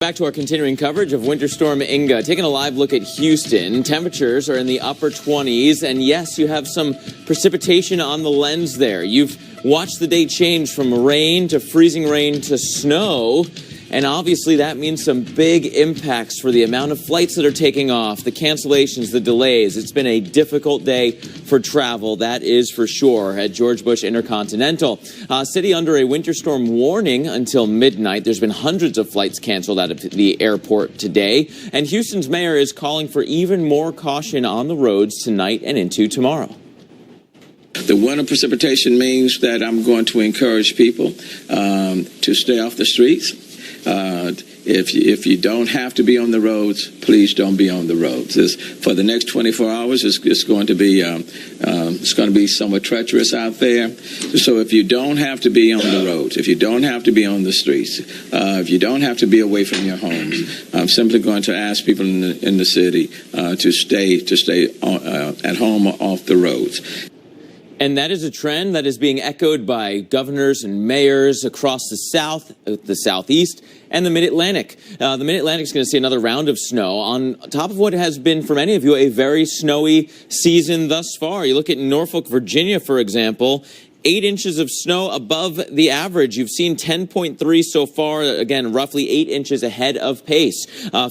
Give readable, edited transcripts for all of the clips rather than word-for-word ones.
Back to our continuing coverage of Winter Storm Inga. Taking a live look at Houston. Temperatures are in the upper 20s, and yes, you have some precipitation on the lens there. You've watched the day change from rain to freezing rain to snow, and obviously that means some big impacts for the amount of flights that are taking off, the cancellations, the delays. It's been a difficult day for travel, that is for sure, at George Bush Intercontinental. City under a winter storm warning until midnight. There's been hundreds of flights canceled out of the airport today, and Houston's mayor is calling for even more caution on the roads tonight and into tomorrow. The winter precipitation means that I'm going to encourage people to stay off the streets. If you don't have to be on the roads, please don't be on the roads. For the next 24 hours, it's going to be somewhat treacherous out there. So if you don't have to be on the roads, if you don't have to be on the streets, if you don't have to be away from your homes, I'm simply going to ask people in the city to stay at home or off the roads. And that is a trend that is being echoed by governors and mayors across the South, the Southeast, and the Mid-Atlantic. The Mid-Atlantic is going to see another round of snow on top of what has been, for many of you, a very snowy season thus far. You look at Norfolk, Virginia, for example. 8 inches of snow above the average. You've seen 10.3 so far, again, roughly 8 inches ahead of pace.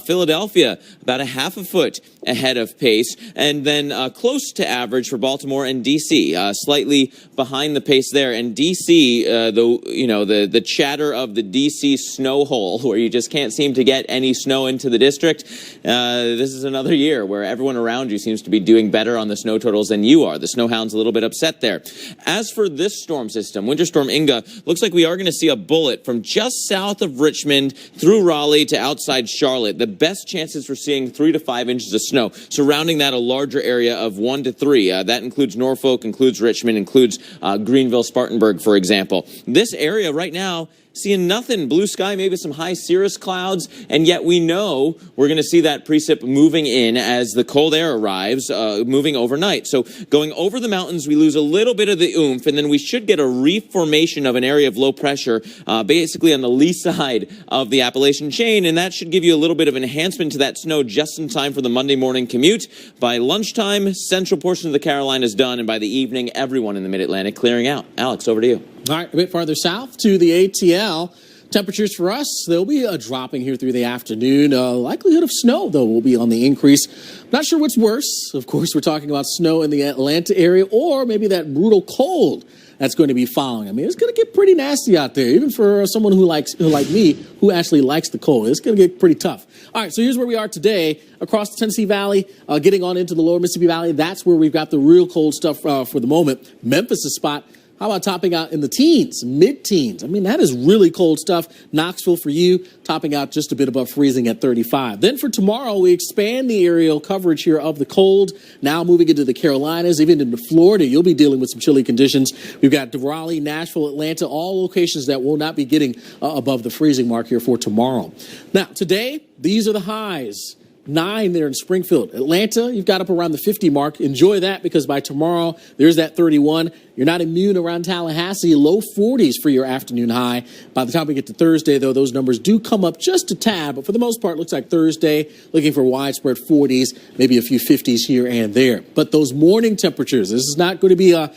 Philadelphia, about a half a foot ahead of pace, and then close to average for Baltimore and D.C., slightly behind the pace there. And D.C., the chatter of the D.C. snow hole, where you just can't seem to get any snow into the district. This is another year where everyone around you seems to be doing better on the snow totals than you are. The snowhound's a little bit upset there. As for this storm system, Winter Storm Inga, looks like we are going to see a bullet from just south of Richmond through Raleigh to outside Charlotte. The best chances for seeing 3 to 5 inches of snow. Surrounding that, a larger area of 1 to 3. That includes Norfolk, includes Richmond, includes Greenville, Spartanburg, for example. This area right now, seeing nothing. Blue sky, maybe some high cirrus clouds, and yet we know we're going to see that precip moving in as the cold air arrives, moving overnight. So going over the mountains, we lose a little bit of the oomph, and then we should get a reformation of an area of low pressure, basically on the lee side of the Appalachian chain, and that should give you a little bit of enhancement to that snow just in time for the Monday morning commute. By lunchtime, central portion of the Carolinas done, and by the evening, everyone in the Mid-Atlantic clearing out. Alex, over to you. All right, a bit farther south to the ATL. Temperatures for us, they'll be dropping here through the afternoon. Likelihood of snow, though, will be on the increase. Not sure what's worse. Of course, we're talking about snow in the Atlanta area, or maybe that brutal cold that's going to be following. I mean, it's going to get pretty nasty out there, even for someone who like me, who actually likes the cold. It's going to get pretty tough. All right, so here's where we are today. Across the Tennessee Valley, getting on into the lower Mississippi Valley, that's where we've got the real cold stuff for the moment. Memphis' spot. How about topping out in the teens, mid-teens? I mean, that is really cold stuff. Knoxville for you, topping out just a bit above freezing at 35. Then for tomorrow, we expand the aerial coverage here of the cold. Now moving into the Carolinas, even into Florida, you'll be dealing with some chilly conditions. We've got Raleigh, Nashville, Atlanta, all locations that will not be getting above the freezing mark here for tomorrow. Now, today, these are the highs. 9 there in Springfield. Atlanta, you've got up around the 50 mark. Enjoy that, because by tomorrow, there's that 31. You're not immune around Tallahassee. Low 40s for your afternoon high. By the time we get to Thursday, though, those numbers do come up just a tad. But for the most part, it looks like Thursday, looking for widespread 40s, maybe a few 50s here and there. But those morning temperatures, this is not going to be a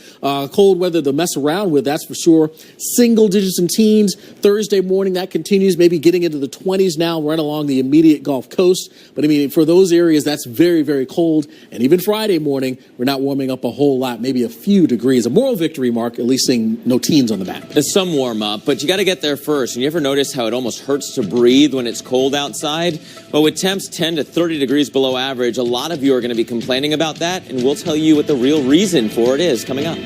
cold weather to mess around with, that's for sure. Single digits and teens. Thursday morning, that continues, maybe getting into the 20s now, right along the immediate Gulf Coast. But I mean, for those areas, that's very, very cold. And even Friday morning, we're not warming up a whole lot, maybe a few degrees. A moral victory, Mark, at least seeing no teens on the back. There's some warm up, but you got to get there first. And you ever notice how it almost hurts to breathe when it's cold outside? Well, with temps 10 to 30 degrees below average, a lot of you are going to be complaining about that, and we'll tell you what the real reason for it is coming up.